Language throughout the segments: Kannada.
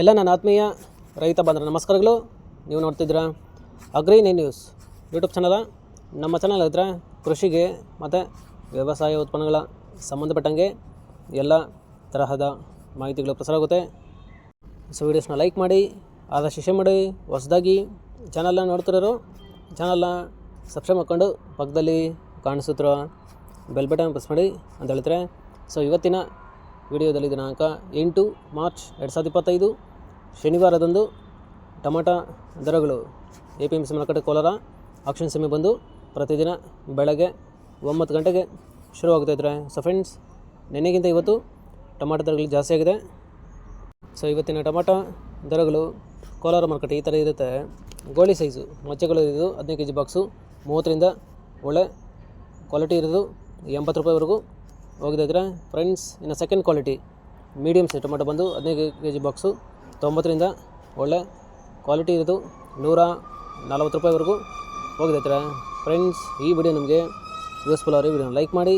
ಎಲ್ಲ ನನ್ನ ಆತ್ಮೀಯ ರೈತ ಬಾಂಧವರ ನಮಸ್ಕಾರಗಳು. ನೀವು ನೋಡ್ತಿದ್ದೀರಾ ಅಗ್ರಿ ನ್ಯೂಸ್ ಯೂಟ್ಯೂಬ್ ಚಾನಲ. ನಮ್ಮ ಚಾನಲ್ ಹತ್ರ ಕೃಷಿಗೆ ಮತ್ತು ವ್ಯವಸಾಯ ಉತ್ಪನ್ನಗಳ ಸಂಬಂಧಪಟ್ಟಂಗೆ ಎಲ್ಲ ತರಹದ ಮಾಹಿತಿಗಳು ಪ್ರಸಾರ ಆಗುತ್ತೆ. ಸೊ ವೀಡಿಯೋಸ್ನ ಲೈಕ್ ಮಾಡಿ, ಆದಷ್ಟು ಶೇರ್ ಮಾಡಿ. ಹೊಸದಾಗಿ ಚಾನಲ್ನ ನೋಡ್ತಿರೋರು ಚಾನಲ್ನ ಸಬ್ಸ್ಕ್ರೈಬ್ ಮಾಡ್ಕೊಂಡು ಪಕ್ಕದಲ್ಲಿ ಕಾಣಿಸುತ್ತಿರೋ ಬೆಲ್ ಬಟನ್ ಪ್ರೆಸ್ ಮಾಡಿ ಅಂತ ಹೇಳ್ತಾರೆ. ಸೊ ಇವತ್ತಿನ ವಿಡಿಯೋದಲ್ಲಿ ದಿನಾಂಕ 8 ಮಾರ್ಚ್ 2025 ಶನಿವಾರದಂದು ಟೊಮಾಟೊ ದರಗಳು APMC ಮಾರುಕಟ್ಟೆ ಕೋಲಾರ ಆಕ್ಷನ್ ಸೆಮಿ ಬಂದು ಪ್ರತಿದಿನ ಬೆಳಗ್ಗೆ 9 ಗಂಟೆಗೆ ಶುರುವಾಗ್ತಾಯಿದ್ದಾರೆ. ಸೊ ಫ್ರೆಂಡ್ಸ್, ನೆನ್ನೆಗಿಂತ ಇವತ್ತು ಟೊಮಾಟೊ ದರಗಳು ಜಾಸ್ತಿ ಆಗಿದೆ. ಸೊ ಇವತ್ತಿನ ಟೊಮಾಟೊ ದರಗಳು ಕೋಲಾರ ಮಾರುಕಟ್ಟೆ ಈ ಥರ ಇರುತ್ತೆ. ಗೋಳಿ ಸೈಜು ಮಚ್ಚೆಗಳು ಇರೋದು 15 kg ಬಾಕ್ಸು 30ರಿಂದ ಒಳ್ಳೆ ಕ್ವಾಲಿಟಿ ಇರೋದು 80 ರೂಪಾಯಿವರೆಗೂ ಹೋಗಿದ್ರೆ ಫ್ರೆಂಡ್ಸ್. ಇನ್ನು second quality medium size tomato ಬಂದು 15 kg ಬಾಕ್ಸು 90ರಿಂದ ಒಳ್ಳೆ ಕ್ವಾಲಿಟಿ ಇರೋದು 140 ರೂಪಾಯಿವರೆಗೂ ಹೋಗಿದ್ರೆ ಫ್ರೆಂಡ್ಸ್. ಈ ವಿಡಿಯೋ ನಿಮಗೆ ಯೂಸ್ಫುಲ್ ಆದರೆ ವಿಡಿಯೋನ ಲೈಕ್ ಮಾಡಿ,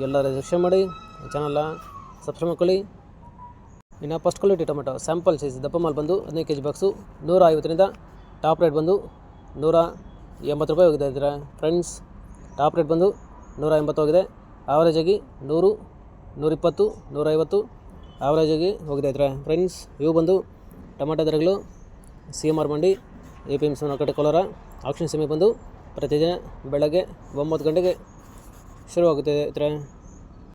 ಎಲ್ಲರೂ ಶೇರ್ ಮಾಡಿ, ಚಾನಲ್ನ ಸಬ್ಸ್ಕ್ರೈಬ್ ಮಾಡ್ಕೊಳ್ಳಿ. ಇನ್ನು first quality tomato sample size ದಪ್ಪ ಮಾಲ್ ಬಂದು 15 kg ಬಾಕ್ಸು 150ರಿಂದ ಟಾಪ್ ರೇಟ್ ಬಂದು 180 ರೂಪಾಯಿ ಹೋಗಿದ್ರೆ ಫ್ರೆಂಡ್ಸ್. ಟಾಪ್ ರೇಟ್ ಬಂದು 180 ಹೋಗಿದೆ. ಆವರೇಜಾಗಿ 100, 120, 150 ಆವರೇಜಾಗಿ ಹೋಗಿದೆ ಫ್ರೆಂಡ್ಸ್. ಇವು ಬಂದು ಟೊಮೆಟೊ ದರಗಳು CMR ಮಂಡಿ APMC ಮಾರುಕಟ್ಟೆ ಕೋಲಾರ ಆಕ್ಷನ್ ಸೆಮಿ ಬಂದು ಪ್ರತಿದಿನ ಬೆಳಗ್ಗೆ 9 ಗಂಟೆಗೆ ಶುರುವಾಗುತ್ತೆ.